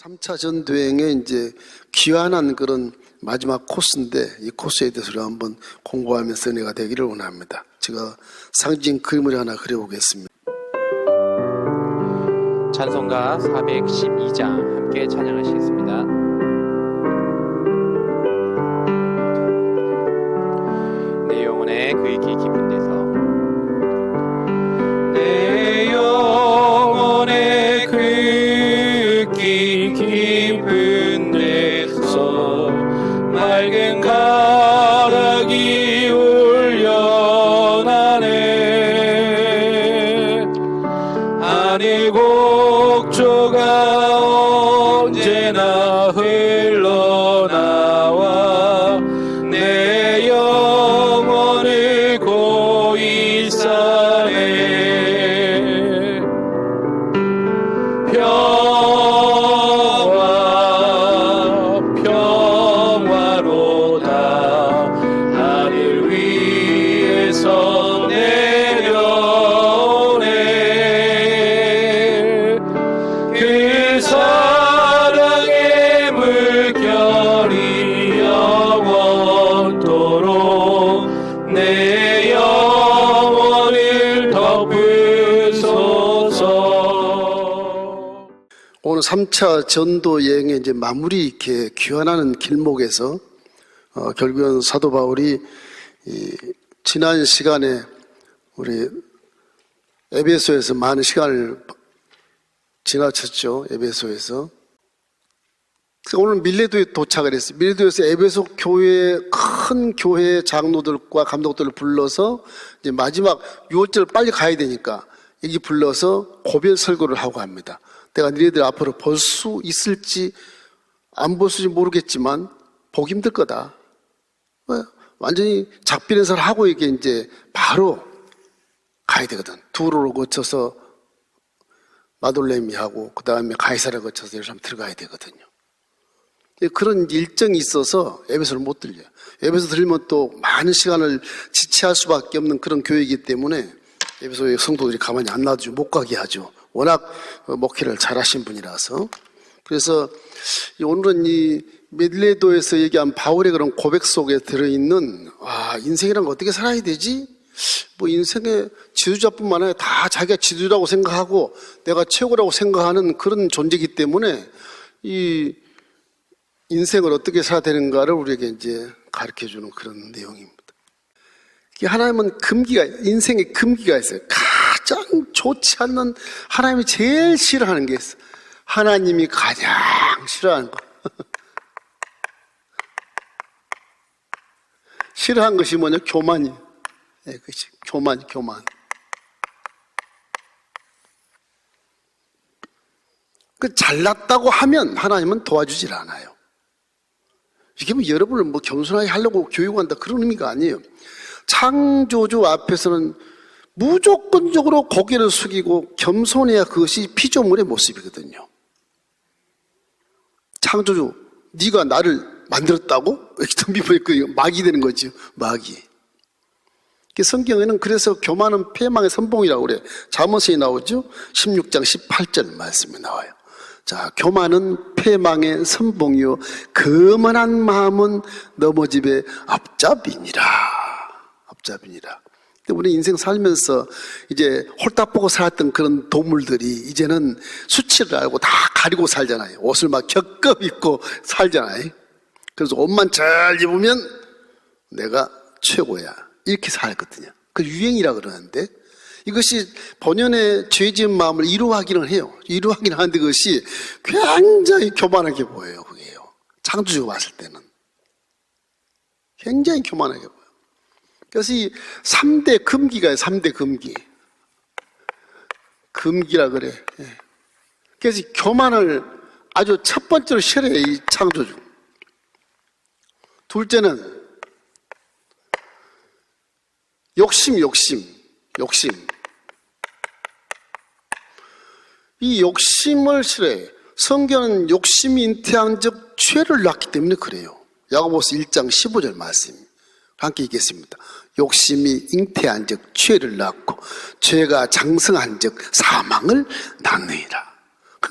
3차 전도행의 이제 귀환한 그런 마지막 코스인데 이 코스에 대해서 우리가 한번 공부하면서 은혜가 되기를 원합니다. 제가 상징 그림을 하나 그려보겠습니다. 찬송가 412장 함께 찬양하시겠습니다. 내 영혼의 그 있기 깊은 데서 내 영혼의 그 있기 깊은 데서 맑은 가락이 울려나네. 하늘 곡조가 언제나 흘러나와 내 영혼을 고이 싸네. 평화로다 하늘 위에서 내려오네. 그 사랑의 물결이 영원토록 내 영혼을 덮으소서. 오늘 3차 전도 여행의 이제 마무리 이렇게 귀환하는 길목에서 결국은 사도 바울이 지난 시간에 우리 에베소에서 많은 시간을 지나쳤죠. 에베소에서. 오늘 밀레도에 도착을 했어요. 밀레도에서 에베소 교회 큰 교회 장로들과 감독들을 불러서 이제 마지막 6월절 빨리 가야 되니까 여기 불러서 고별 설교를 하고 합니다. 내가 너희들 앞으로 볼 수 있을지 안 볼 수 있을지 모르겠지만 보기 힘들 거다. 완전히 작별인사를 하고 이게 이제 바로 가야 되거든. 두로를 거쳐서 마돌레미하고 그 다음에 가이사를 거쳐서 예루살렘 들어가야 되거든요. 그런 일정이 있어서 에베소를 못 들려요. 에베소 들리면 또 많은 시간을 지체할 수밖에 없는 그런 교회이기 때문에 에베소의 성도들이 가만히 안 놔두고 못 가게 하죠. 워낙 목회를 잘하신 분이라서. 그래서 오늘은 이 밀레도에서 얘기한 바울의 그런 고백 속에 들어있는 인생이란 거 어떻게 살아야 되지? 뭐 인생의 지도자뿐만 아니라 다 자기가 지도자라고 생각하고 내가 최고라고 생각하는 그런 존재이기 때문에 이 인생을 어떻게 살아야 되는가를 우리에게 이제 가르쳐주는 그런 내용입니다. 하나님은 인생에 금기가 있어요. 가장 좋지 않는, 하나님이 제일 싫어하는 게 있어요. 하나님이 가장 싫어하는 거. 싫어하는 것이 뭐냐? 교만이에요. 네, 그렇지. 교만. 잘났다고 하면 하나님은 도와주질 않아요. 이게 뭐 여러분을 뭐 겸손하게 하려고 교육한다 그런 의미가 아니에요. 창조주 앞에서는 무조건적으로 고개를 숙이고 겸손해야 그것이 피조물의 모습이거든요. 창조주, 네가 나를 만들었다고? 이렇게 덤비면 마귀 되는 거죠. 마귀. 성경에는 그래서 교만은 패망의 선봉이라고 그래요. 잠언서에 나오죠. 16장 18절 말씀이 나와요. 자, 교만은 패망의 선봉이요 거만한 마음은 넘어짐의 앞잡이니라. 근데 우리 인생 살면서 이제 홀딱 보고 살았던 그런 동물들이 이제는 수치를 알고 다 가리고 살잖아요. 옷을 막 겹겹 입고 살잖아요. 그래서 옷만 잘 입으면 내가 최고야 이렇게 살거든요. 그 유행이라 그러는데 이것이 본연의 죄 지은 마음을 이루하기는 해요. 이루하기는 하는데 그것이 굉장히 교만하게 보여요. 그게요. 창조주가 봤을 때는 굉장히 교만하게 보여요. 그래서 이 3대 금기가 3대 금기. 금기라 그래. 그래서 교만을 아주 첫 번째로 싫어해, 이 창조주. 둘째는 욕심. 이 욕심을 싫어해. 성경은 욕심이 잉태한 즉 죄를 낳기 때문에 그래요. 야고보서 1장 15절 말씀. 함께 읽겠습니다. 욕심이 잉태한 즉 죄를 낳고 죄가 장성한 즉 사망을 낳느니라.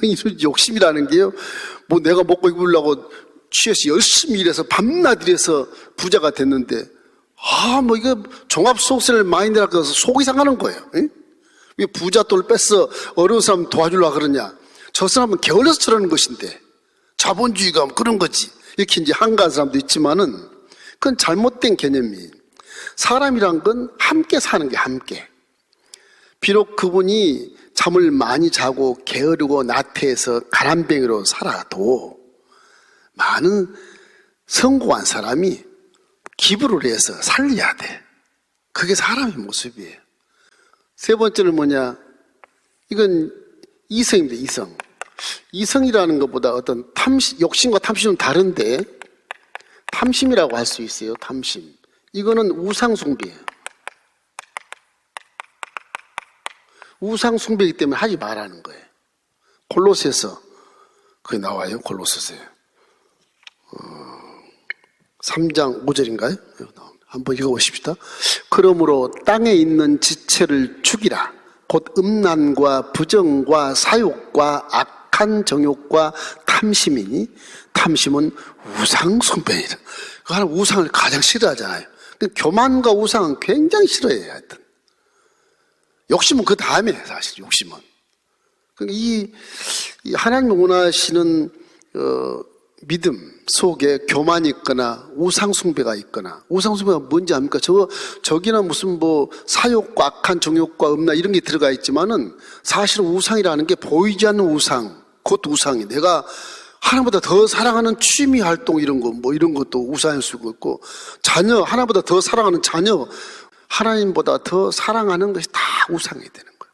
이런 욕심이라는 게요, 뭐 내가 먹고 입으려고 취해서 열심히 일해서 밤낮 일해서 부자가 됐는데, 뭐 이거 종합소득세 많이 내라고 해서 속이 상하는 거예요. 응? 왜 부자 돈을 뺏어 어려운 사람 도와주려고 그러냐. 저 사람은 게을러서 저러는 것인데, 자본주의가 뭐 그런 거지. 이렇게 이제 한가한 사람도 있지만은, 그건 잘못된 개념이에요. 사람이란 건 함께 사는 게 함께. 비록 그분이 잠을 많이 자고 게으르고 나태해서 가난뱅이로 살아도 많은 성공한 사람이 기부를 해서 살려야 돼. 그게 사람의 모습이에요. 세 번째는 뭐냐? 이건 이성입니다. 이성. 이성이라는 것보다 어떤 욕심과 탐심은 다른데, 탐심이라고 할 수 있어요. 탐심. 이거는 우상숭배예요. 우상숭배이기 때문에 하지 말라는 거예요. 골로새서 그게 나와요. 골로새서에 3장 5절인가요? 한번 읽어보십시다. 그러므로 땅에 있는 지체를 죽이라. 곧 음란과 부정과 사욕과 악한 정욕과 탐심이니, 탐심은 우상숭배이라. 그 하나 우상을 가장 싫어하잖아요. 교만과 우상은 굉장히 싫어해요. 하여튼 욕심은 그 다음에, 사실 욕심은. 이 하나님이 원하시는 믿음 속에 교만이 있거나 우상숭배가 있거나, 우상숭배가 뭔지 압니까? 저기는 무슨 뭐 사욕과 악한 정욕과 음란 이런 게 들어가 있지만은, 사실은 우상이라는 게 보이지 않는 우상, 그것도 우상이. 내가 하나님보다 더 사랑하는 취미 활동 이런 거, 뭐 이런 것도 우상일 수가 있고, 자녀, 하나님보다 더 사랑하는 자녀, 하나님보다 더 사랑하는 것이 다 우상이 되는 거예요.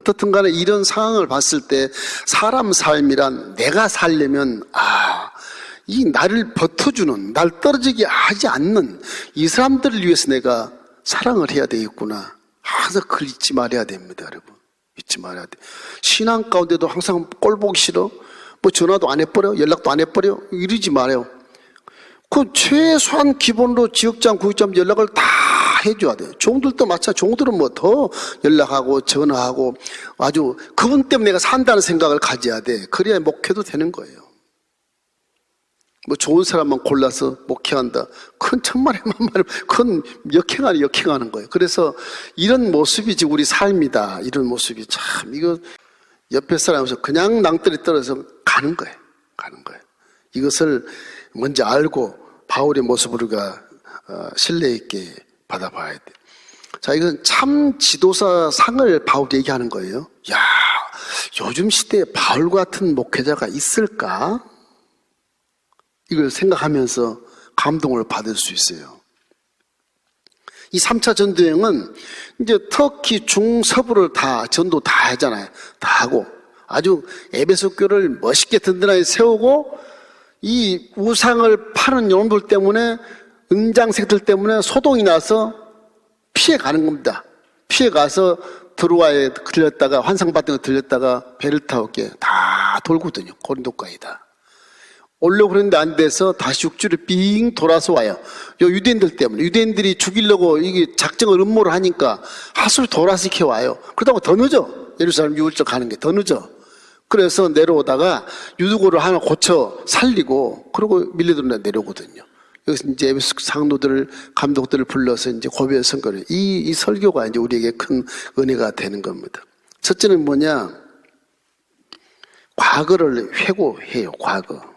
어떻든 간에 이런 상황을 봤을 때 사람 삶이란, 내가 살려면 이 나를 버텨주는, 날 떨어지게 하지 않는 이 사람들을 위해서 내가 사랑을 해야 되겠구나. 항상 그걸 잊지 말아야 됩니다, 여러분. 잊지 말아야 돼. 신앙 가운데도 항상 꼴 보기 싫어, 뭐 전화도 안 해버려, 연락도 안 해버려, 이러지 말아요. 그 최소한 기본으로 지역장, 구역장 연락을 다 해줘야 돼요. 종들도 마찬가지. 종들은 뭐 더 연락하고 전화하고, 아주 그분 때문에 내가 산다는 생각을 가져야 돼. 그래야 목회도 되는 거예요. 뭐 좋은 사람만 골라서 목회한다, 그건 천만의 만만을, 그건 역행하는 거예요. 그래서 이런 모습이지 우리 삶이다. 이런 모습이 참, 이거 옆에 사람에서 그냥 낭떠리 떨어져서 가는 거예요. 이것을 먼저 알고 바울의 모습을 우리가 신뢰 있게 받아봐야 돼. 자, 이건 참 지도자 상을 바울이 얘기하는 거예요. 야, 요즘 시대에 바울 같은 목회자가 있을까? 이걸 생각하면서 감동을 받을 수 있어요. 이 3차 전도여행은 이제 터키 중서부를 다 전도 다 하잖아요. 다 하고 아주 에베소 교를 멋있게 든든하게 세우고, 이 우상을 파는 영혼들 때문에, 은장색들 때문에 소동이 나서 피해 가는 겁니다. 피해 가서 드로아에 들렸다가, 환상받은 거 들렸다가 배를 타고 다 돌거든요. 고린도까지 다. 오려고 그랬는데 안 돼서 다시 육지를 빙 돌아서 와요. 요 유대인들 때문에. 유대인들이 죽이려고 이게 작정을 음모를 하니까 하수를 돌아서 이렇게 와요. 그러다가 더 늦어. 예루살렘 유월절 가는 게 더 늦어. 그래서 내려오다가 유두고를 하나 고쳐 살리고, 그러고 밀려들어 내려오거든요. 여기서 이제 에베소 상노들을, 감독들을 불러서 이제 고별 선거를, 이 설교가 이제 우리에게 큰 은혜가 되는 겁니다. 첫째는 뭐냐? 과거를 회고해요. 과거.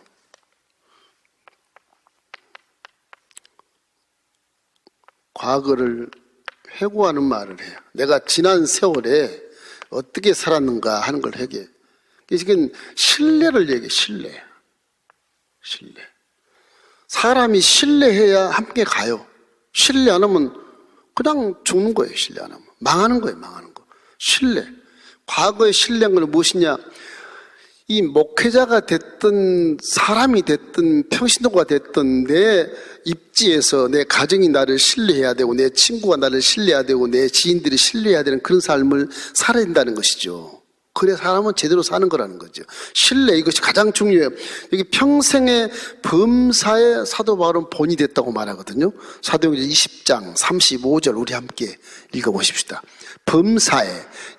과거를 회고하는 말을 해요. 내가 지난 세월에 어떻게 살았는가 하는 걸 회개해. 이건 신뢰를 얘기해. 신뢰. 사람이 신뢰해야 함께 가요. 신뢰 안 하면 그냥 죽는 거예요. 신뢰 안 하면 망하는 거예요. 신뢰. 과거의 신뢰한 건 무엇이냐? 이 목회자가 됐든 사람이 됐든 평신도가 됐든 내 입지에서 내 가정이 나를 신뢰해야 되고, 내 친구가 나를 신뢰해야 되고, 내 지인들이 신뢰해야 되는 그런 삶을 살아야 된다는 것이죠. 그래 사람은 제대로 사는 거라는 거죠. 신뢰, 이것이 가장 중요해요. 여기 평생의 범사에 사도 바울은 본이 됐다고 말하거든요. 사도행전 20장 35절 우리 함께 읽어보십시다. 범사에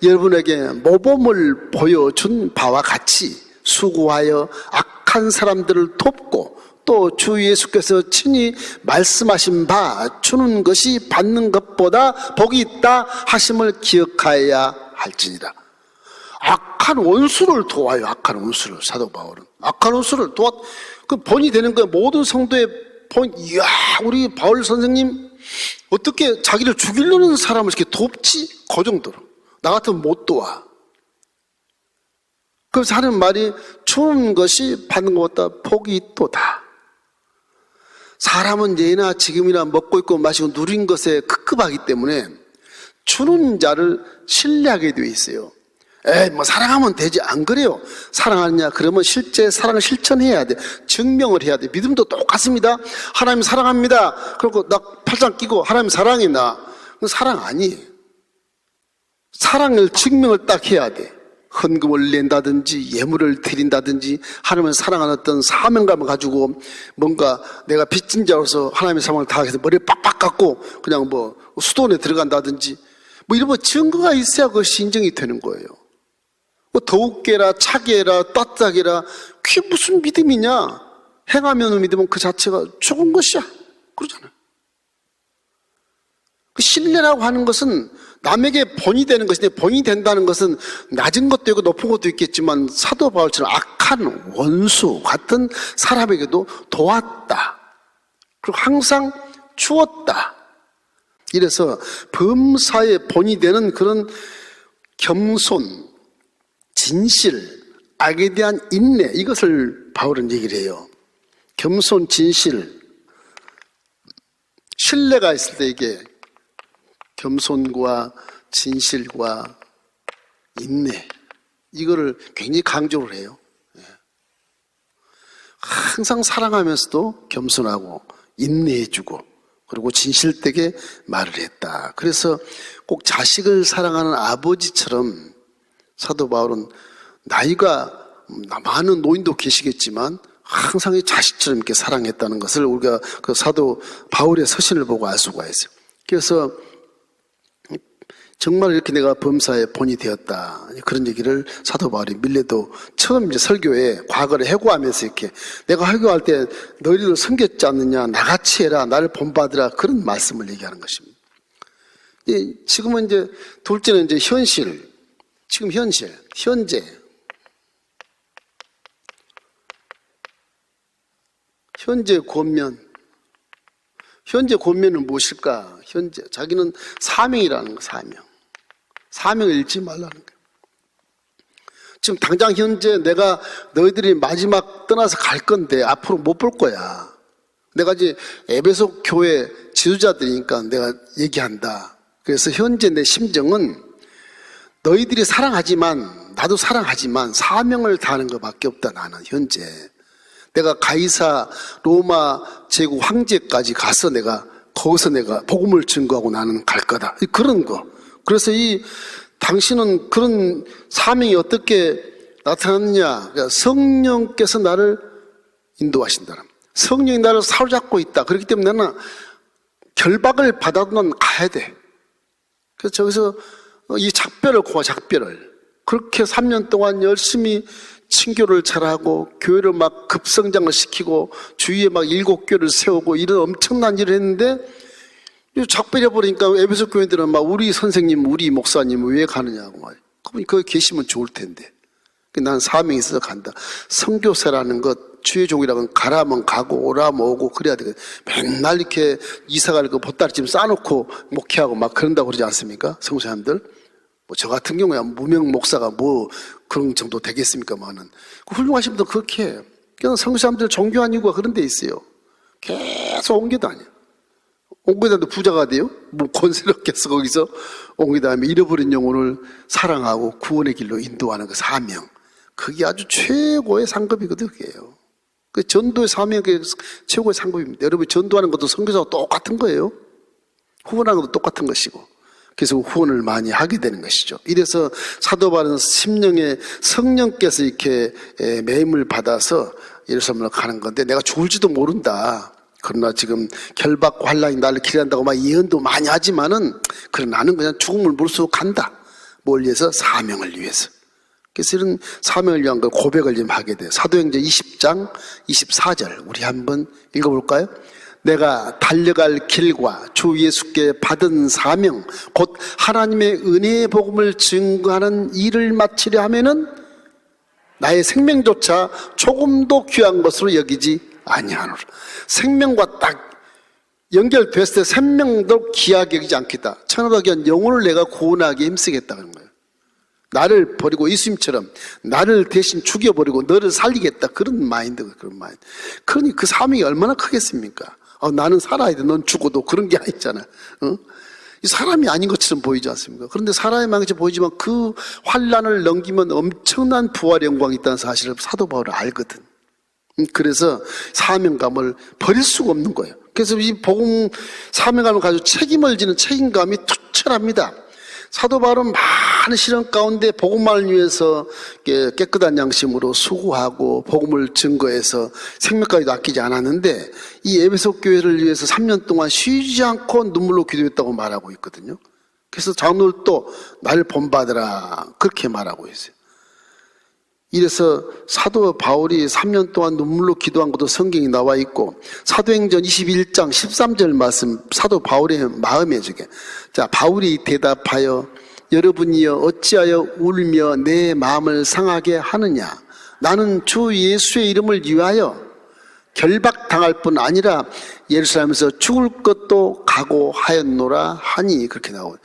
여러분에게 모범을 보여준 바와 같이 수고하여 악한 사람들을 돕고 또 주 예수께서 친히 말씀하신 바 주는 것이 받는 것보다 복이 있다 하심을 기억하여야 할지니라. 악한 원수를 도와요. 악한 원수를. 사도 바울은 악한 원수를 도와. 그 본이 되는 거예요. 모든 성도의 본. 이야, 우리 바울 선생님 어떻게 자기를 죽이려는 사람을 이렇게 돕지? 그 정도로. 나 같으면 못 도와. 그래서 하는 말이 주는 것이 받는 것보다 복이 있도다. 사람은 예나 지금이나 먹고 있고 마시고 누린 것에 급급하기 때문에 주는 자를 신뢰하게 되어 있어요. 뭐 사랑하면 되지. 안 그래요. 사랑하느냐 그러면 실제 사랑을 실천해야 돼. 증명을 해야 돼. 믿음도 똑같습니다. 하나님 사랑합니다. 그리고 나 팔짱 끼고 하나님 사랑해 나. 그건 사랑 아니에요. 사랑을 증명을 딱 해야 돼. 헌금을 낸다든지 예물을 드린다든지 하나님을 사랑하는 어떤 사명감을 가지고 뭔가 내가 빚진 자로서 하나님의 사랑을 다해서 머리를 빡빡 깎고 그냥 뭐 수도원에 들어간다든지 뭐 이런 뭐 증거가 있어야 그것이 인정이 되는 거예요. 뭐 더욱게 해라 차게 해라 따뜻하게 해라 그게 무슨 믿음이냐. 행하면 믿으면 그 자체가 좋은 것이야 그러잖아요. 그 신뢰라고 하는 것은 남에게 본이 되는 것인데 본이 된다는 것은 낮은 것도 있고 높은 것도 있겠지만 사도 바울처럼 악한 원수 같은 사람에게도 도왔다. 그리고 항상 주었다. 이래서 범사의 본이 되는 그런 겸손, 진실, 악에 대한 인내 이것을 바울은 얘기를 해요. 겸손, 진실, 신뢰가 있을 때 이게 겸손과 진실과 인내 이거를 굉장히 강조를 해요. 항상 사랑하면서도 겸손하고 인내해주고 그리고 진실되게 말을 했다. 그래서 꼭 자식을 사랑하는 아버지처럼 사도 바울은 나이가 많은 노인도 계시겠지만 항상 이 자식처럼 이렇게 사랑했다는 것을 우리가 그 사도 바울의 서신을 보고 알 수가 있어요. 그래서 정말 이렇게 내가 범사의 본이 되었다. 그런 얘기를 사도 바울이 밀레도 처음 이제 설교에 과거를 해고하면서 이렇게 내가 설교할 때 너희들 섬겼지 않느냐. 나같이 해라. 나를 본받으라. 그런 말씀을 얘기하는 것입니다. 지금은 이제 둘째는 이제 현실. 지금 현재. 현재 권면. 현재 권면은 무엇일까? 현재. 자기는 사명이라는 거, 사명을 잃지 말라는 거예요. 지금 당장 현재 내가 너희들이 마지막 떠나서 갈 건데 앞으로 못 볼 거야. 내가 이제 에베소 교회 지도자들이니까 내가 얘기한다. 그래서 현재 내 심정은 너희들이 사랑하지만 나도 사랑하지만 사명을 다하는 것밖에 없다. 나는 현재. 내가 가이사 로마 제국 황제까지 가서 거기서 내가 복음을 증거하고 나는 갈 거다. 그런 거. 그래서 당신은 그런 사명이 어떻게 나타났느냐. 그러니까 성령께서 나를 인도하신다. 성령이 나를 사로잡고 있다. 그렇기 때문에 나는 결박을 받아도 난 가야 돼. 그래서 저기서 이 작별을 그렇게 3년 동안 열심히 친교를 잘하고 교회를 막 급성장을 시키고 주위에 막 7교를 세우고 이런 엄청난 일을 했는데 작별해버리니까 에베소 교회들은 막 우리 선생님, 우리 목사님 왜 가느냐고 말이에요. 그분이 거기 계시면 좋을 텐데. 난 사명이 있어서 간다. 선교사라는 것, 주의 종이라는 건 가라면 가고 오라면 오고 그래야 되거든. 맨날 이렇게 이사갈 거 보따리쯤 싸놓고 목회하고 막 그런다고 그러지 않습니까? 성도사님들. 뭐 저 같은 경우야 무명 목사가 뭐 그런 정도 되겠습니까만은. 훌륭하신 분들 그렇게 해요. 그냥 성도사님들 종교한 이유가 그런 데 있어요. 계속 옮겨 다녀. 옮겨 다니도 부자가 돼요? 뭐 권세롭겠어 거기서 옮겨 다니면 잃어버린 영혼을 사랑하고 구원의 길로 인도하는 그 사명. 그게 아주 최고의 상급이거든요, 그게요. 그 전도의 사명이 최고의 상급입니다. 여러분 전도하는 것도 선교사와 똑같은 거예요. 후원하는 것도 똑같은 것이고. 그래서 후원을 많이 하게 되는 것이죠. 이래서 사도 바울은 심령에 성령께서 이렇게 매임을 받아서 예루살렘으로 가는 건데 내가 죽을지도 모른다. 그러나 지금 결박 환란이 나를 기다린다고 막 예언도 많이 하지만은 그러나 나는 그냥 죽음을 무릅쓰고 간다. 뭘 위해서? 사명을 위해서. 그래서 이런 사명을 위한 걸 고백을 좀 하게 돼요. 사도행전 20장 24절 우리 한번 읽어볼까요? 내가 달려갈 길과 주 예수께 받은 사명 곧 하나님의 은혜의 복음을 증거하는 일을 마치려 하면은 나의 생명조차 조금도 귀한 것으로 여기지 아니하노라. 생명과 딱 연결됐을 때 생명도 귀하게 여기지 않겠다. 천하도 귀한 영혼을 내가 구원하기 힘쓰겠다는 거예요. 나를 버리고 예수님처럼 나를 대신 죽여버리고 너를 살리겠다. 그런 마인드가 그런 마인드. 그러니 그 사명이 얼마나 크겠습니까? 나는 살아야 돼. 넌 죽어도 그런 게 아니잖아. 이 사람이 아닌 것처럼 보이지 않습니까? 그런데 사람이 아닌 것처럼 보이지만 그 환란을 넘기면 엄청난 부활의 영광이 있다는 사실을 사도 바울은 알거든. 그래서 사명감을 버릴 수가 없는 거예요. 그래서 이 복음 사명감을 가지고 책임을 지는 책임감이 투철합니다. 사도 바울은 많은 시련 가운데 복음만을 위해서 깨끗한 양심으로 수고하고 복음을 증거해서 생명까지도 아끼지 않았는데 이 에베소 교회를 위해서 3년 동안 쉬지 않고 눈물로 기도했다고 말하고 있거든요. 그래서 장로들도 나를 본받으라 그렇게 말하고 있어요. 이래서 사도 바울이 3년 동안 눈물로 기도한 것도 성경에 나와 있고 사도행전 21장 13절 말씀 사도 바울의 마음에 저게 자 바울이 대답하여 여러분이여 어찌하여 울며 내 마음을 상하게 하느냐 나는 주 예수의 이름을 위하여 결박당할 뿐 아니라 예루살렘에서 죽을 것도 각오하였노라 하니 그렇게 나오고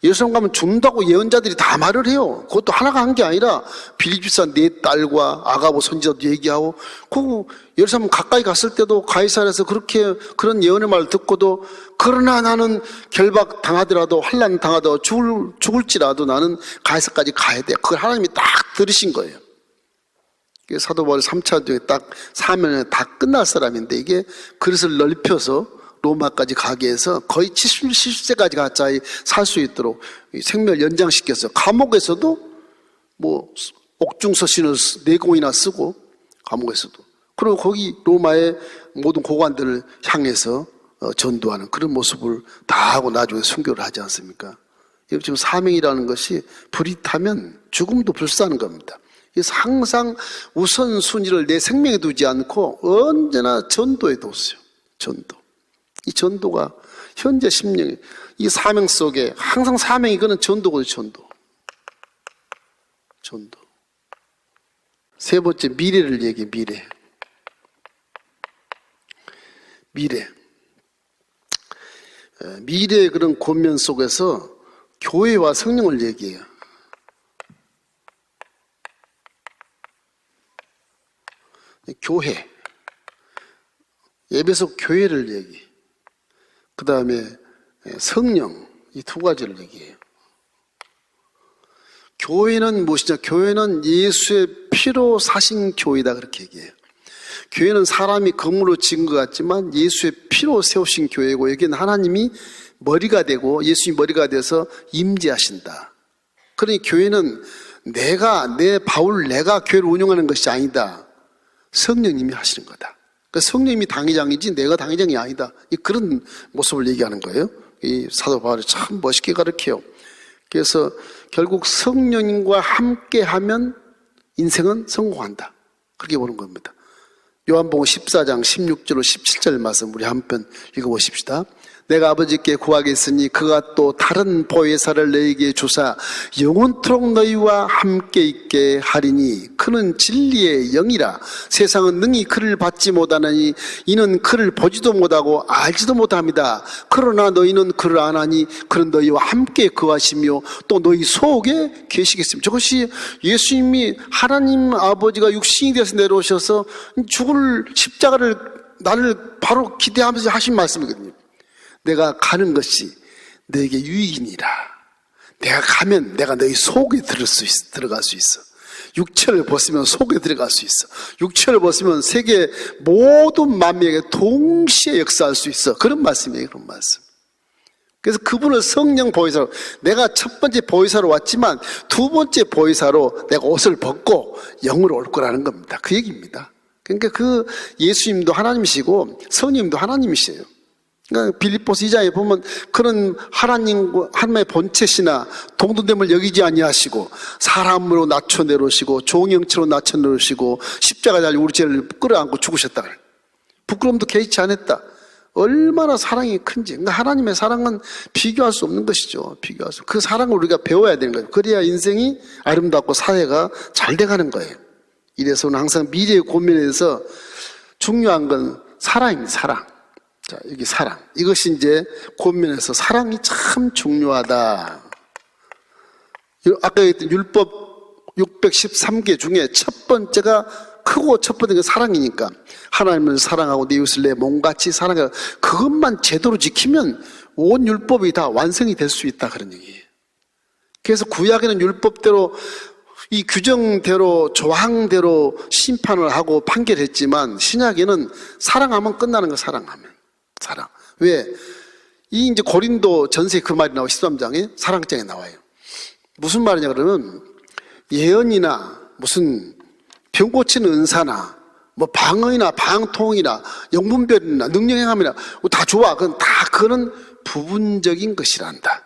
예루살렘 가면 죽는다고 예언자들이 다 말을 해요. 그것도 하나가 한 게 아니라 빌립보서 네 딸과 아가보 선지자도 얘기하고 그 예루살렘 가까이 갔을 때도 가이사랴에서 그렇게 그런 예언의 말을 듣고도 그러나 나는 결박 당하더라도 환난 당하더라도 죽을지라도 나는 가이사까지 가야 돼. 그걸 하나님이 딱 들으신 거예요. 사도 바울 3차 중에 딱 사면에 다 끝날 사람인데 이게 그릇을 넓혀서 로마까지 가게 해서 거의 70세까지 가까이 살 수 있도록 생명을 연장시켰어요. 감옥에서도 뭐 옥중서신을 4권이나 쓰고 감옥에서도 그리고 거기 로마의 모든 고관들을 향해서 전도하는 그런 모습을 다 하고 나중에 순교를 하지 않습니까? 지금 사명이라는 것이 불이 타면 죽음도 불사하는 겁니다. 그래서 항상 우선순위를 내 생명에 두지 않고 언제나 전도에 뒀어요. 전도. 이 전도가 현재 심령이 이 사명 속에 항상 사명이 그는 전도거든요. 전도. 세 번째 미래를 얘기해. 미래의 그런 권면 속에서 교회와 성령을 얘기해요. 교회, 에베소 교회를 얘기해. 그 다음에 성령, 이 두 가지를 얘기해요. 교회는 무엇이냐? 교회는 예수의 피로 사신 교회다 그렇게 얘기해요. 교회는 사람이 건물로 지은 것 같지만 예수의 피로 세우신 교회고 여기는 하나님이 머리가 되고 예수님이 머리가 돼서 임재하신다. 그러니 교회는 내가 교회를 운영하는 것이 아니다. 성령님이 하시는 거다. 그러니까 성령님이 당회장이지 내가 당회장이 아니다. 그런 모습을 얘기하는 거예요. 이 사도 바울이 참 멋있게 가르쳐요. 그래서 결국 성령님과 함께하면 인생은 성공한다. 그렇게 보는 겁니다. 요한복음 14장 16절로 17절 말씀 우리 한편 읽어보십시다. 내가 아버지께 구하겠으니 그가 또 다른 보혜사를 너희에게 주사 영원토록 너희와 함께 있게 하리니 그는 진리의 영이라 세상은 능히 그를 받지 못하나니 이는 그를 보지도 못하고 알지도 못합니다. 그러나 너희는 그를 아나니 그는 너희와 함께 거하시며 또 너희 속에 계시겠습니다. 저것이 예수님이 하나님 아버지가 육신이 되어서 내려오셔서 죽을 십자가를 나를 바로 기대하면서 하신 말씀이거든요. 내가 가는 것이 너에게 유익이니라. 내가 가면 내가 너희 속에 들어갈 수 있어. 육체를 벗으면 속에 들어갈 수 있어. 육체를 벗으면 세계 모든 만민에게 동시에 역사할 수 있어. 그런 말씀이에요. 그런 말씀. 그래서 그분을 성령 보혜사로, 내가 첫 번째 보혜사로 왔지만 두 번째 보혜사로 내가 옷을 벗고 영으로 올 거라는 겁니다. 그 얘기입니다. 그러니까 그 예수님도 하나님이시고 성령님도 하나님이시에요. 그러니까 빌립보서 2장에 보면 그런 하나님의 본체시나 동등됨을 여기지 아니하시고 사람으로 낮춰내려오시고 종형체로 낮춰내려오시고 십자가 달려 우리 죄를 끌어안고 죽으셨다 그래요. 부끄러움도 개의치 않았다. 얼마나 사랑이 큰지. 그러니까 하나님의 사랑은 비교할 수 없는 것이죠. 비교할 수. 그 사랑을 우리가 배워야 되는 거예요. 그래야 인생이 아름답고 사회가 잘 돼가는 거예요. 이래서는 항상 미래의 고민에서 중요한 건 사랑입니다. 사랑. 자, 여기 사랑. 이것이 이제 고민에서 사랑이 참 중요하다. 아까 얘기했던 율법 613개 중에 첫 번째가 크고 첫 번째가 사랑이니까 하나님을 사랑하고 내 이웃을 내 몸같이 사랑하고 그것만 제대로 지키면 온 율법이 다 완성이 될 수 있다 그런 얘기예요. 그래서 구약에는 율법대로 이 규정대로 조항대로 심판을 하고 판결했지만 신약에는 사랑하면 끝나는 거. 사랑하면 사랑. 왜? 이 이제 고린도 전서에 그 말이 나와요. 13장에 사랑장에 나와요. 무슨 말이냐 그러면 예언이나 무슨 병 고치는 은사나 뭐 방언이나 방통이나 영분별이나 능력행함이나 다 좋아. 그거는 부분적인 것이란다.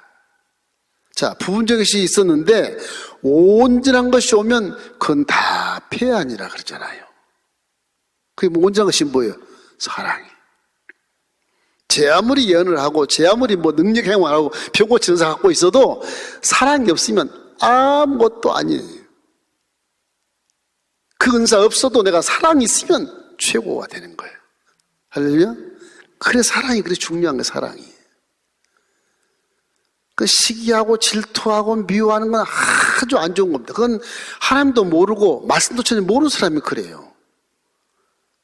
자, 부분적인 것이 있었는데 온전한 것이 오면 그건 다 폐안이라 그러잖아요. 그게 뭐 온전한 것이 뭐예요? 사랑이. 제 아무리 예언을 하고 제 아무리 뭐 능력 행동을 하고 병 고치는 은사 갖고 있어도 사랑이 없으면 아무것도 아니에요. 그 은사 없어도 내가 사랑이 있으면 최고가 되는 거예요. 할렐루야? 그래 사랑이 그래 중요한 거예요. 사랑이. 그 시기하고 질투하고 미워하는 건 아주 안 좋은 겁니다. 그건 하나님도 모르고 말씀도 전혀 모르는 사람이 그래요.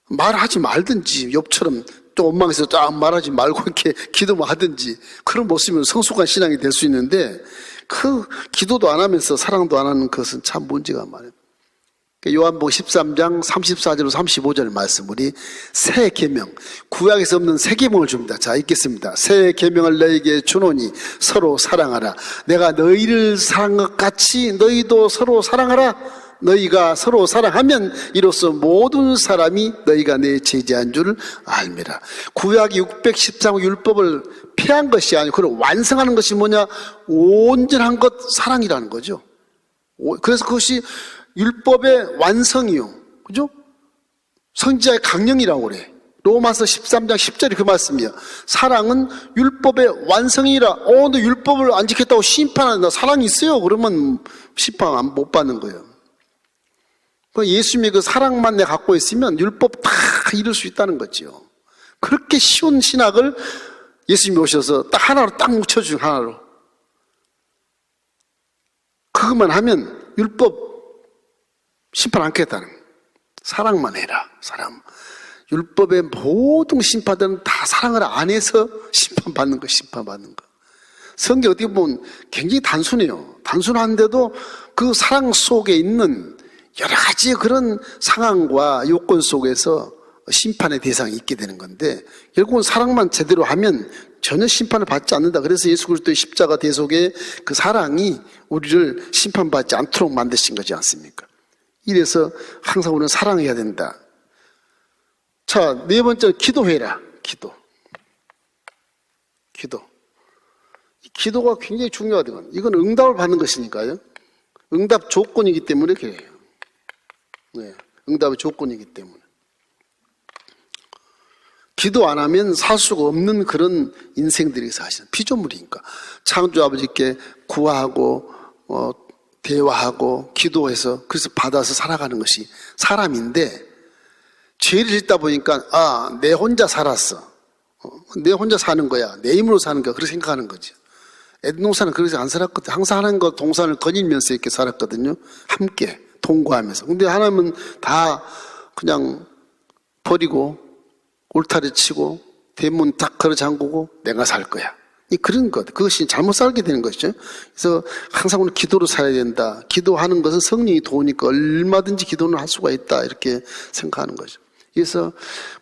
말하지 말든지 욥처럼 좀 원망해서 쫙 말하지 말고 이렇게 기도만 하든지 그런 모습이면 성숙한 신앙이 될 수 있는데 그 기도도 안 하면서 사랑도 안 하는 것은 참 문제가 많아요. 요한복음 13장 34절로 35절 말씀 우리 새 계명 구약에서 없는 새 계명을 줍니다. 자 읽겠습니다. 새 계명을 너희에게 주노니 서로 사랑하라. 내가 너희를 사랑한 것 같이 너희도 서로 사랑하라. 너희가 서로 사랑하면 이로써 모든 사람이 너희가 내 제자인 줄 알미라. 구약이 613 율법을 폐한 것이 아니고 그걸 완성하는 것이 뭐냐? 온전한 것 사랑이라는 거죠. 그래서 그것이 율법의 완성이요. 그죠? 선지자의 강령이라고 그래. 로마서 13장 10절이 그 말씀이야. 사랑은 율법의 완성이라. 너 율법을 안 지켰다고 심판한다. 사랑이 있어요. 그러면 심판 못 받는 거예요. 예수님이 그 사랑만 내가 갖고 있으면 율법 다 이룰 수 있다는 거죠. 그렇게 쉬운 신학을 예수님이 오셔서 딱 하나로 딱 묻혀준 하나로. 그것만 하면 율법 심판 않겠다는 거예요. 사랑만 해라. 사랑. 율법의 모든 심판들은 다 사랑을 안 해서 심판받는 거. 심판받는 거. 성경 어떻게 보면 굉장히 단순해요. 단순한데도 그 사랑 속에 있는 여러 가지 그런 상황과 요건 속에서 심판의 대상이 있게 되는 건데 결국은 사랑만 제대로 하면 전혀 심판을 받지 않는다. 그래서 예수 그리스도의 십자가 대속의 그 사랑이 우리를 심판받지 않도록 만드신 거지 않습니까? 이래서 항상 우리는 사랑해야 된다. 자, 네 번째 기도해라. 기도. 기도가 굉장히 중요하거든요. 이건 응답을 받는 것이니까요. 응답 조건이기 때문에 그래요. 네, 응답의 조건이기 때문에. 기도 안 하면 살 수가 없는 그런 인생들이 사실은 피조물이니까. 창조 아버지께 구하고 대화하고 기도해서 그래서 받아서 살아가는 것이 사람인데 죄를 짓다 보니까 내 혼자 살았어. 내 혼자 사는 거야. 내 힘으로 사는 거야. 그렇게 생각하는 거죠. 에덴동산은 그렇게 안 살았거든요. 항상 하나님과 동산을 거닐면서 이렇게 살았거든요. 함께 동거하면서. 근데 하나님은 다 그냥 버리고 울타리 치고 대문 딱 걸어 잠그고 내가 살 거야. 그런 것, 그것이 잘못 살게 되는 것이죠. 그래서 항상 우리 기도로 살아야 된다. 기도하는 것은 성령이 도우니까 얼마든지 기도는 할 수가 있다. 이렇게 생각하는 거죠. 그래서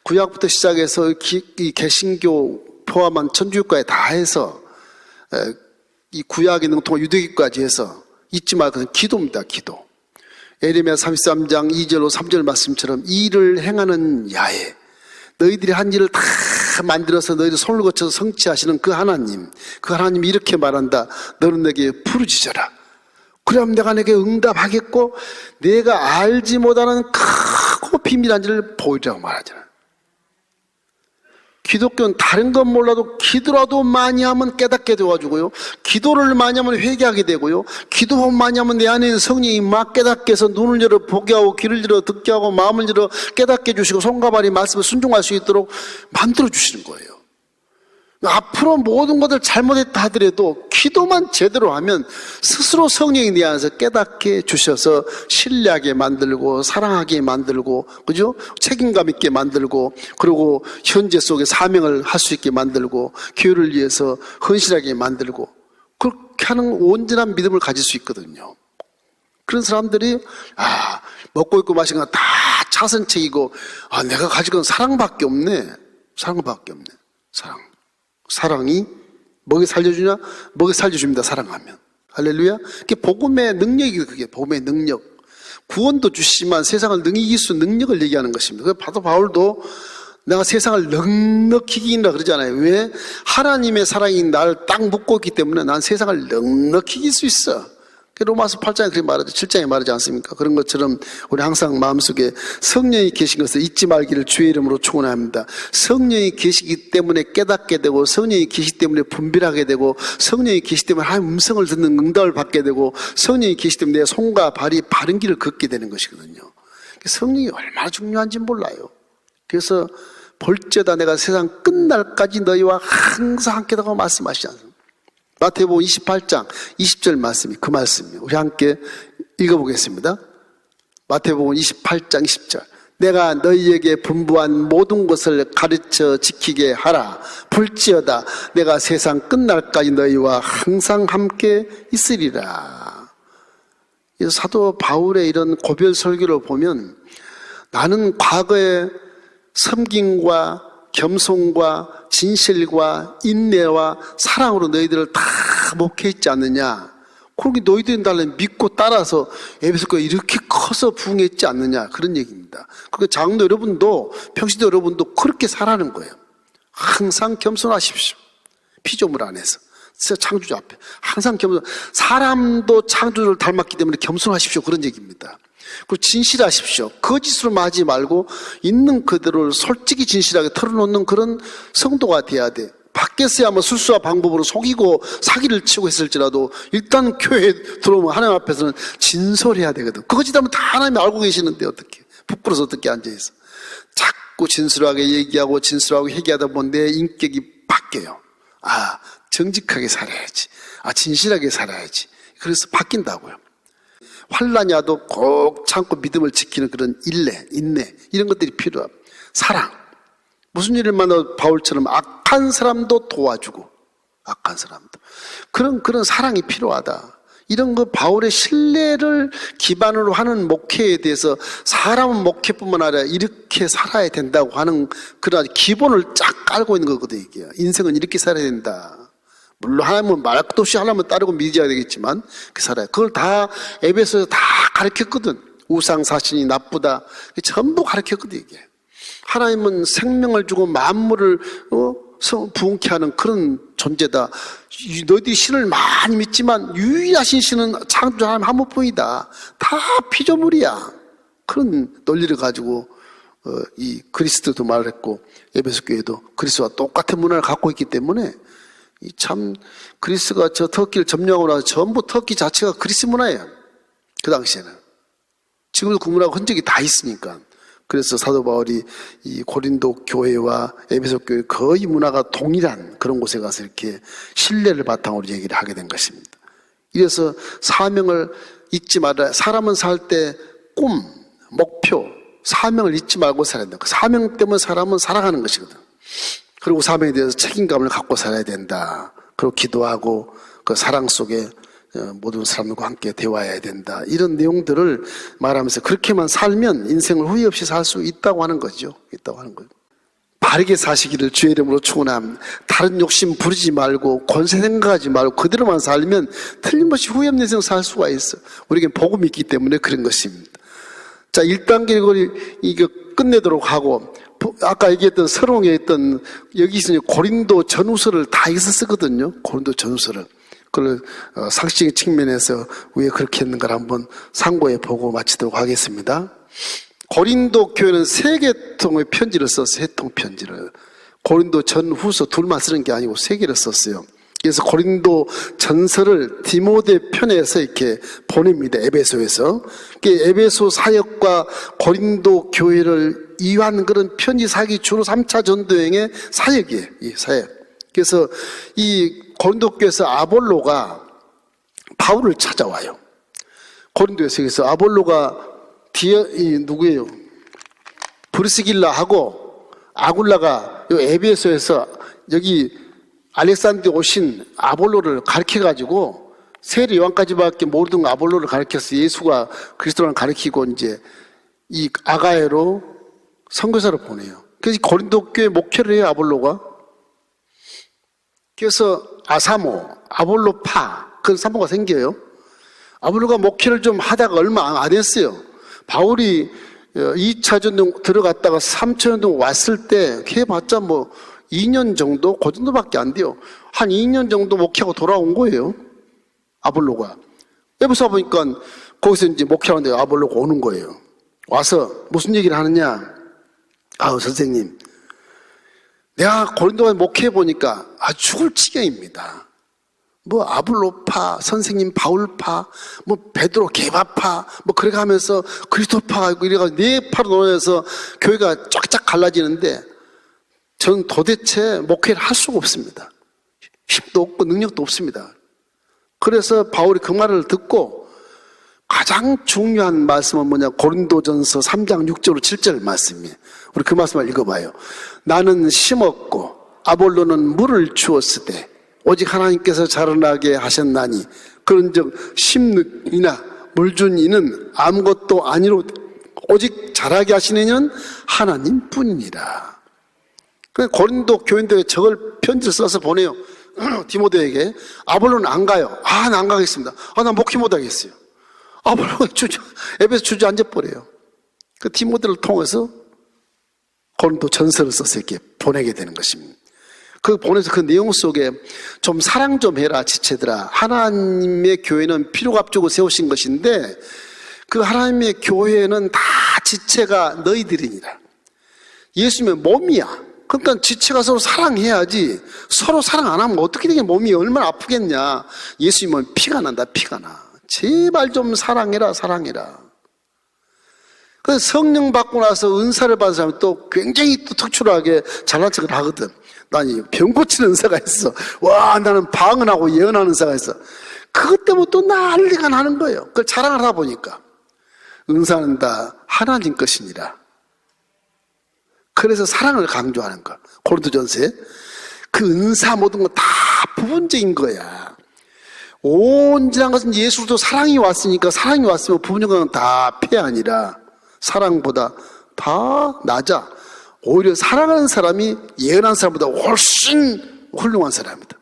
구약부터 시작해서 이 개신교 포함한 천주교까지 다 해서 이 구약의 능통한 유대교까지 해서 잊지 말고 기도입니다. 기도. 에레미야 33장 2절로 3절 말씀처럼 일을 행하는 야에 너희들이 한 일을 다 만들어서 너희들 손을 거쳐서 성취하시는 그 하나님이 이렇게 말한다. 너는 내게 부르짖어라. 그럼 내가 내게 응답하겠고 내가 알지 못하는 크고 비밀한 일을 보이라고 말하잖아. 기독교는 다른 건 몰라도 기도라도 많이 하면 깨닫게 되어가지고요, 기도를 많이 하면 회개하게 되고요, 기도 많이 하면 내 안에 있는 성령이 막 깨닫게 해서 눈을 열어 보게 하고 귀를 열어 듣게 하고 마음을 열어 깨닫게 해주시고 손과 발이 말씀을 순종할 수 있도록 만들어 주시는 거예요. 앞으로 모든 것을 잘못했다 하더라도 기도만 제대로 하면 스스로 성령이 내 안에서 깨닫게 주셔서 신뢰하게 만들고 사랑하게 만들고, 그죠? 책임감 있게 만들고, 그리고 현재 속에 사명을 할 수 있게 만들고, 교회를 위해서 헌신하게 만들고, 그렇게 하는 온전한 믿음을 가질 수 있거든요. 그런 사람들이 먹고 입고 마시는 거 다 차선책이고, 내가 가지고 있는 사랑밖에 없네. 사랑밖에 없네. 사랑이 뭐게 살려주냐? 뭐게 살려줍니다. 사랑하면. 할렐루야. 그게 복음의 능력이에요. 그게 복음의 능력. 구원도 주시지만 세상을 능히 이길 수 있는 능력을 얘기하는 것입니다. 그래서 바도 바울도 내가 세상을 넉넉히 이긴다 그러잖아요. 왜? 하나님의 사랑이 나를 딱 묶고 있기 때문에 난 세상을 넉넉히 이길 수 있어. 로마서 8장에 그렇게 말하죠. 7장에 말하지 않습니까? 그런 것처럼 우리 항상 마음속에 성령이 계신 것을 잊지 말기를 주의 이름으로 축원합니다. 성령이 계시기 때문에 깨닫게 되고, 성령이 계시기 때문에 분별하게 되고, 성령이 계시기 때문에 하나님 음성을 듣는 응답을 받게 되고, 성령이 계시기 때문에 내 손과 발이 바른 길을 걷게 되는 것이거든요. 성령이 얼마나 중요한지 몰라요. 그래서 볼지어다 내가 세상 끝날까지 너희와 항상 함께다고 말씀하시지 않습니까? 마태복음 28장 20절 말씀이 그 말씀이에요. 우리 함께 읽어보겠습니다. 마태복음 28장 20절. 내가 너희에게 분부한 모든 것을 가르쳐 지키게 하라. 볼지어다 내가 세상 끝날까지 너희와 항상 함께 있으리라. 사도 바울의 이런 고별 설교를 보면 나는 과거에 섬김과 겸손과 진실과 인내와 사랑으로 너희들을 다 목회했지 않느냐. 그렇게 너희들이 나를 믿고 따라서 에베소교회가 이렇게 커서 부흥했지 않느냐. 그런 얘기입니다. 그러니까 장로 여러분도, 평신도 여러분도 그렇게 살아는 거예요. 항상 겸손하십시오. 피조물 안에서. 창조주 앞에 항상 겸손. 사람도 창조주를 닮았기 때문에 겸손하십시오. 그런 얘기입니다. 그리고 진실하십시로. 거짓으로 하지 말고 있는 그대로를 솔직히 진실하게 털어놓는 그런 성도가 돼야 돼. 밖에서야 뭐 술수와 방법으로 속이고 사기를 치고 했을지라도 일단 교회에 들어오면 하나님 앞에서는 진솔해야 되거든. 거짓하면 다 하나님이 알고 계시는데 어떻게 부끄러워서 어떻게 앉아있어. 자꾸 진솔하게 얘기하고 진솔하고 회개하다 보면 내 인격이 바뀌어요. 정직하게 살아야지. 진실하게 살아야지. 그래서 바뀐다고요. 환난이 와도 꼭 참고 믿음을 지키는 그런 인내 이런 것들이 필요합니다. 사랑. 무슨 일을 만나도 바울처럼 악한 사람도 도와주고, 악한 사람도. 그런 사랑이 필요하다. 이런 거 바울의 신뢰를 기반으로 하는 목회에 대해서 사람은 목회뿐만 아니라 이렇게 살아야 된다고 하는 그런 기본을 쫙 깔고 있는 거거든요. 이게. 인생은 이렇게 살아야 된다. 물론 하나님은 말도 없이 하나님을 따르고 믿어야 되겠지만 그 살아요. 그걸 다 에베소에서 다 가르쳤거든. 우상사신이 나쁘다. 전부 가르쳤거든 이게. 하나님은 생명을 주고 만물을 부흥케 하는 그런 존재다. 너희들이 신을 많이 믿지만 유일하신 신은 창조주 하나님 한 분뿐이다. 다 피조물이야. 그런 논리를 가지고 이 그리스도도 말을 했고 에베소 교회도 그리스도와 똑같은 문화를 갖고 있기 때문에 참 그리스가 저 터키를 점령하고 나서 전부 터키 자체가 그리스 문화예요. 그 당시에는. 지금도 그 문화가 흔적이 다 있으니까. 그래서 사도 바울이 이 고린도 교회와 에베소 교회 거의 문화가 동일한 그런 곳에 가서 이렇게 신뢰를 바탕으로 얘기를 하게 된 것입니다. 이래서 사명을 잊지 말아야. 사람은 살 때 꿈, 목표, 사명을 잊지 말고 살아야 된다. 그 사명 때문에 사람은 살아가는 것이거든. 그리고 사명에 대해서 책임감을 갖고 살아야 된다. 그리고 기도하고 그 사랑 속에 모든 사람들과 함께 대화해야 된다. 이런 내용들을 말하면서 그렇게만 살면 인생을 후회 없이 살 수 있다고 하는 거죠. 있다고 하는 거죠. 바르게 사시기를 주의 이름으로 축원합니다. 다른 욕심 부리지 말고 권세 생각하지 말고 그대로만 살면 틀림없이 후회 없는 인생을 살 수가 있어. 우리에게 복음이 있기 때문에 그런 것입니다. 자, 1단계 이거 끝내도록 하고, 아까 얘기했던 서론에 있던, 여기서 고린도 전후서를 다 여기서 쓰거든요. 고린도 전후서를. 그걸 상식적인 측면에서 왜 그렇게 했는가를 한번 상고해 보고 마치도록 하겠습니다. 고린도 교회는 3개통의 편지를 썼어요. 3통 편지를. 고린도 전후서 둘만 쓰는 게 아니고 3개를 썼어요. 그래서 고린도 전서를 디모데 편에서 이렇게 보냅니다. 에베소에서. 에베소 사역과 고린도 교회를 이완 그런 편지 사기 주로 3차 전도행의 사역이에요. 이 사역. 그래서 이 고린도 교회에서 아볼로가 바울을 찾아와요. 고린도에서. 그래서 아볼로가 누구예요? 브리스길라하고 아굴라가 에베소에서 여기 알렉산드에 오신 아볼로를 가르쳐가지고 세례 요한까지밖에 모르던 아볼로를 가르쳐서 예수가 그리스도를 가르치고 이제 이 아가야로 선교사를 보내요. 그래서 고린도 교회 목회를 해요, 아볼로가. 그래서 아사모, 아볼로파, 그런 사모가 생겨요. 아볼로가 목회를 좀 하다가 얼마 안 했어요. 바울이 2차 전도 들어갔다가 3차 전도 왔을 때 해봤자 뭐 2년 정도? 그 정도밖에 안 돼요. 한 2년 정도 목회하고 돌아온 거예요. 아볼로가. 에베소 보니까 거기서 이제 목회하는데 아볼로가 오는 거예요. 와서 무슨 얘기를 하느냐? 아우, 선생님. 내가 고린도에 목회해보니까 죽을 지경입니다. 뭐 아볼로파, 선생님 바울파, 뭐 베드로 개바파, 뭐 그렇게 하면서 그리스도파가 있고 이래가지고 네 파로 논해서 교회가 쫙쫙 갈라지는데 저는 도대체 목회를 할 수가 없습니다. 힘도 없고 능력도 없습니다. 그래서 바울이 그 말을 듣고 가장 중요한 말씀은 뭐냐? 고린도전서 3장 6절 7절 말씀이에요. 우리 그 말씀을 읽어봐요. 나는 심었고 아볼로는 물을 주었으되 오직 하나님께서 자라나게 하셨나니 그런즉 심는이나 물 준 이는 아무것도 아니로 오직 자라게 하시는 이는 하나님뿐이니라. 고린도 교인들에게 저걸 편지를 써서 보내요. 디모데에게. 아볼로는 안 가요. 나 안 가겠습니다. 나 목회 못 하겠어요. 아볼로가 에베소 주저앉아버려요. 그 디모데를 통해서 고린도 전서를 써서 이렇게 보내게 되는 것입니다. 그 보내서 그 내용 속에 좀 사랑 좀 해라, 지체들아. 하나님의 교회는 필요가 앞두고 세우신 것인데 그 하나님의 교회는 다 지체가 너희들이니라. 예수님은 몸이야. 그러니까 지체가 서로 사랑해야지. 서로 사랑 안 하면 어떻게 되겠냐. 몸이 얼마나 아프겠냐. 예수님은 피가 난다, 피가 나. 제발 좀 사랑해라, 사랑해라. 그래서 성령 받고 나서 은사를 받은 사람이 또 굉장히 또 특출하게 잘난 척을 하거든. 난 병 고치는 은사가 있어. 와, 나는 방언하고 예언하는 은사가 있어. 그것 때문에 또 난리가 나는 거예요. 그걸 자랑을 하다 보니까. 은사는 다 하나님 것이니라. 그래서 사랑을 강조하는 거야. 고린도전서에. 그 은사 모든 건 다 부분적인 거야. 온전한 것은 예수도 사랑이 왔으니까 사랑이 왔으면 부분적인 건 다 폐 아니라 사랑보다 다 낮아. 오히려 사랑하는 사람이 예언한 사람보다 훨씬 훌륭한 사람이다.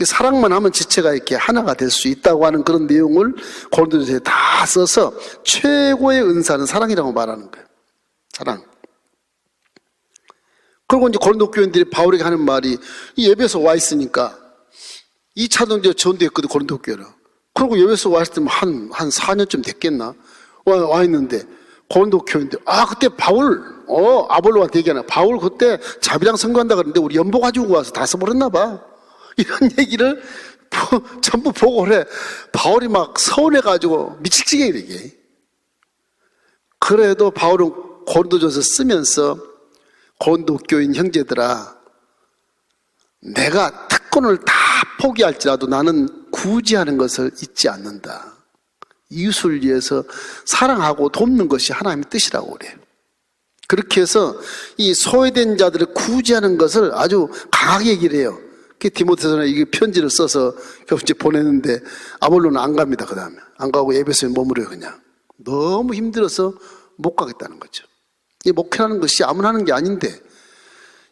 사랑만 하면 지체가 이렇게 하나가 될 수 있다고 하는 그런 내용을 고린도전서에 다 써서 최고의 은사는 사랑이라고 말하는 거예요. 사랑. 그리고 이제 고린도 교인들이 바울에게 하는 말이 이 에베소 와 있으니까 2차 전도했거든, 고린도 교회를. 그리고 에베소 와 있을 때 한 4년쯤 됐겠나? 와 있는데 고린도 교인들, 그때 바울, 아볼로한테 얘기하나. 바울 그때 자비랑 선거한다 그러는데 우리 연보 가지고 와서 다 써버렸나 봐. 이런 얘기를 전부 보고 그래. 바울이 막 서운해가지고 미칠 지경이 되게. 그래도 바울은 고린도전서 쓰면서 고린도 교인 형제들아, 내가 특권을 다 포기할지라도 나는 구제하는 것을 잊지 않는다. 이웃을 위해서 사랑하고 돕는 것이 하나님의 뜻이라고 그래요. 그렇게 해서 이 소외된 자들을 구제하는 것을 아주 강하게 얘기를 해요. 디모데전에 이 편지를 써서 이제 보내는데 아볼로는 안 갑니다. 그 다음에 안 가고 에베소에 머무르요. 그냥 너무 힘들어서 못 가겠다는 거죠. 이 목회라는 것이 아무나 하는 게 아닌데,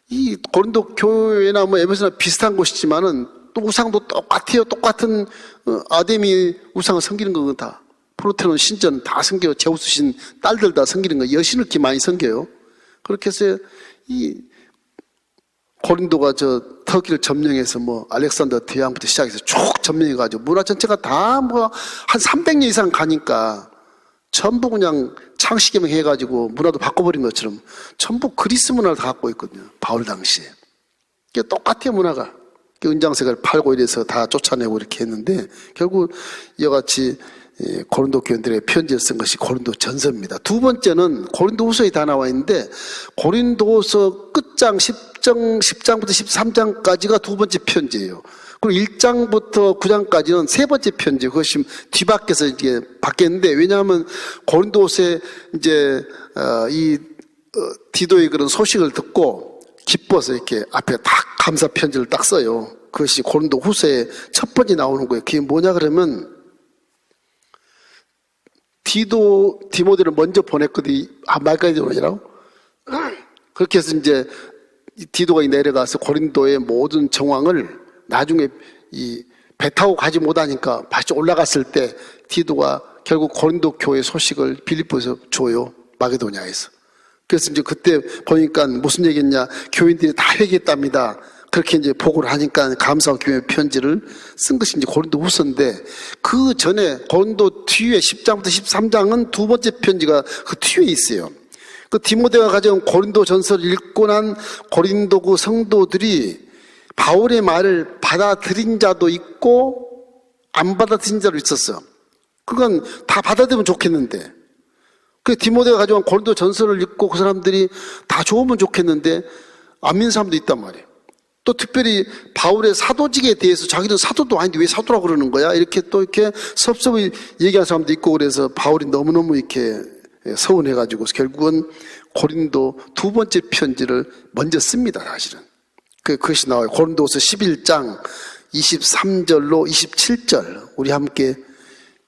이 고린도 교회나 뭐 에베소나 비슷한 곳이지만은 또 우상도 똑같아요. 똑같은 아데미 우상을 섬기는 건 다 프로테론 신전 다 섬겨요. 제우스 신 딸들 다 섬기는 거 여신을 이렇게 많이 섬겨요. 그렇게 해서 이 고린도가 저 터키를 점령해서 뭐 알렉산더 대왕부터 시작해서 쭉 점령해가지고 문화 전체가 다 뭐 한 300년 이상 가니까 전부 그냥 창시개명 해가지고 문화도 바꿔버린 것처럼 전부 그리스 문화를 다 갖고 있거든요. 바울 당시에. 이게 똑같아요, 문화가. 은장색을 팔고 이래서 다 쫓아내고 이렇게 했는데 결국 이와 같이 고린도 교인들에게 편지를 쓴 것이 고린도 전서입니다. 두 번째는 고린도 후서에 다 나와 있는데 고린도서 끝장 10장부터 13장까지가 두 번째 편지예요. 그리고 1장부터 9장까지는 세 번째 편지. 그것이 뒤바뀌어서 이게 바뀌었는데 왜냐하면 고린도서에 이제 디도의 그런 소식을 듣고 기뻐서 이렇게 앞에 딱 감사 편지를 딱 써요. 그것이 고린도 후서에 첫 번째 나오는 거예요. 그게 뭐냐 그러면 디모데를 먼저 보냈거든요. 말까지 오느라고. 그렇게 해서 이제 디도가 내려가서 고린도의 모든 정황을 나중에 배 타고 가지 못하니까 다시 올라갔을 때 디도가 결국 고린도 교회 소식을 빌립보에서 줘요. 마게도냐에서. 그래서 이제 그때 보니까 무슨 얘기했냐. 교인들이 다 회개했답니다. 그렇게 이제 보고를 하니까 감사와 기쁨의 편지를 쓴 것이 이제 고린도 후서인데 그 전에 고린도 뒤에 10장부터 13장은 두 번째 편지가 그 뒤에 있어요. 그 디모데가 가져온 고린도 전서를 읽고 난 고린도구 성도들이 바울의 말을 받아들인 자도 있고 안 받아들인 자도 있었어. 그건 다 받아들이면 좋겠는데 그 디모데가 가져온 고린도 전서를 읽고 그 사람들이 다 좋으면 좋겠는데 안 믿는 사람도 있단 말이에요. 또 특별히 바울의 사도직에 대해서 자기는 사도도 아닌데 왜 사도라고 그러는 거야? 이렇게 또 이렇게 섭섭히 얘기하는 사람도 있고 그래서 바울이 너무너무 이렇게 서운해가지고 결국은 고린도 두 번째 편지를 먼저 씁니다, 사실은. 그것이 나와요. 고린도서 11장 23절로 27절 우리 함께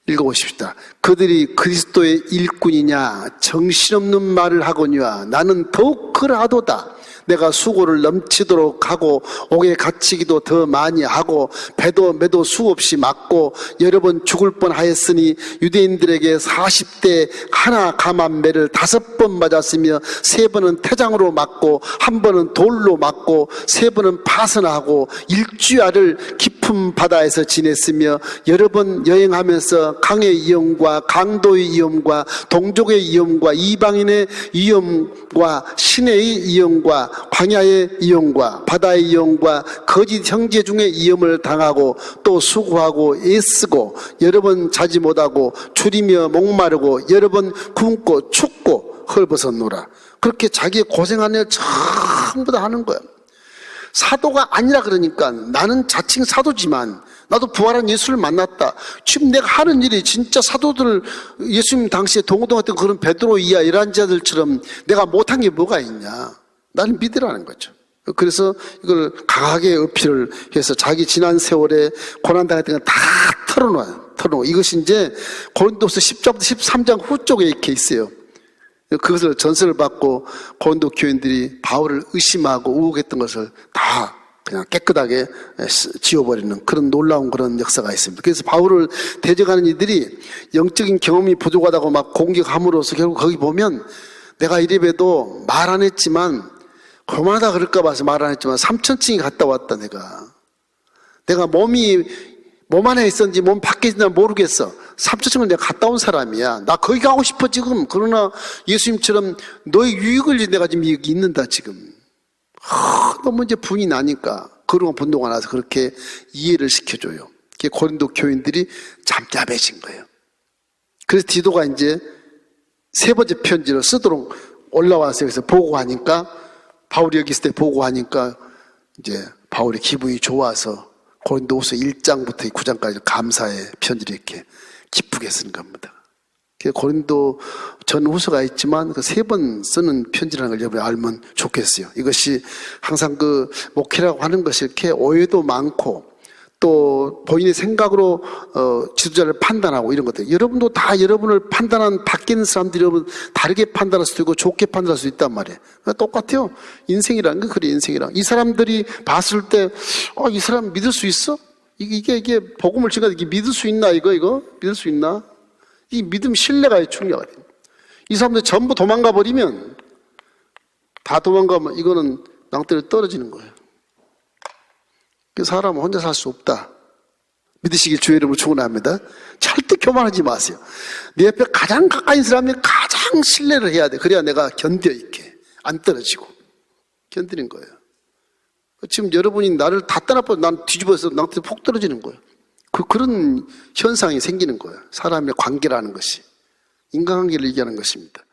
읽어보십시다. 그들이 그리스도의 일꾼이냐 정신없는 말을 하거니와 나는 더욱 그러하도다. 내가 수고를 넘치도록 하고 옥에 갇히기도 더 많이 하고 배도 매도 수없이 맞고 여러 번 죽을 뻔하였으니 유대인들에게 40대 하나 감한 매를 5번 맞았으며 3번은 태장으로 맞고 1번은 돌로 맞고 3번은 파선하고 일주야를 깊은 바다에서 지냈으며 여러 번 여행하면서 강의 위험과 강도의 위험과 동족의 위험과 이방인의 위험과 신의 위험과 광야의 위험과 바다의 위험과 거짓 형제 중에 위험을 당하고 또 수고하고 애쓰고 여러 번 자지 못하고 줄이며 목마르고 여러 번 굶고 춥고 헐벗었노라. 그렇게 자기의 고생한 일 전부 다 하는 거야. 사도가 아니라 그러니까 나는 자칭 사도지만 나도 부활한 예수를 만났다. 지금 내가 하는 일이 진짜 사도들 예수님 당시에 동호동했던 그런 베드로 이하 이런 자들처럼 내가 못한 게 뭐가 있냐. 나는 믿으라는 거죠. 그래서 이걸 강하게 어필을 해서 자기 지난 세월에 고난당했던 걸 다 털어놓아요. 이것이 이제 고린도서 10장부터 13장 후 쪽에 이렇게 있어요. 그것을 전서를 받고 고린도 교인들이 바울을 의심하고 우혹했던 것을 다 그냥 깨끗하게 지워버리는 그런 놀라운 그런 역사가 있습니다. 그래서 바울을 대적하는 이들이 영적인 경험이 부족하다고 막 공격함으로써 결국 거기 보면 내가 이래봬도 말 안 했지만 고만하다 그럴까 봐서 말 안 했지만 3,000층이 갔다 왔다 내가 몸 안에 있었는지 몸 밖에 있는지 모르겠어. 3,000층을 내가 갔다 온 사람이야. 나 거기 가고 싶어 지금. 그러나 예수님처럼 너의 유익을 위해 내가 지금 여기 있는다 지금. 너무 이제 분이 나니까 그런 분노가 나서 그렇게 이해를 시켜줘요. 그게 고린도 교인들이 잠잠해진 거예요. 그래서 디도가 이제 세 번째 편지를 쓰도록 올라와서 여기서 보고하니까 바울이 여기 있을 때 보고하니까 이제 바울이 기분이 좋아서 고린도후서 1장부터 9장까지 감사의 편지를 이렇게 기쁘게 쓰는 겁니다. 고린도 전 후서가 있지만 그 3번 쓰는 편지라는 걸 여러분이 알면 좋겠어요. 이것이 항상 그 목회라고 하는 것이 이렇게 오해도 많고 또 본인의 생각으로 지도자를 판단하고 이런 것들. 여러분도 다 여러분을 판단한 밖에 있는 사람들이 여러분 다르게 판단할 수도 있고 좋게 판단할 수도 있단 말이에요. 똑같아요. 인생이라는 게 그래, 인생이랑. 이 사람들이 봤을 때, 이 사람 믿을 수 있어? 이게 복음을 전가도 이게 믿을 수 있나, 이거? 믿을 수 있나? 이 믿음 신뢰가 중요하거든요. 이 사람들이 전부 도망가 버리면, 다 도망가면 이거는 낭떠러지 떨어지는 거예요. 그 사람은 혼자 살 수 없다. 믿으시길 주의 이름으로 축원합니다. 절대 교만하지 마세요. 내 옆에 가장 가까이 있는 사람이 가장 신뢰를 해야 돼. 그래야 내가 견뎌 있게 안 떨어지고 견디는 거예요. 지금 여러분이 나를 다 떠나버려 난 뒤집어서 낭떠러지 폭 떨어지는 거예요. 그런 현상이 생기는 거예요. 사람의 관계라는 것이 인간관계를 얘기하는 것입니다.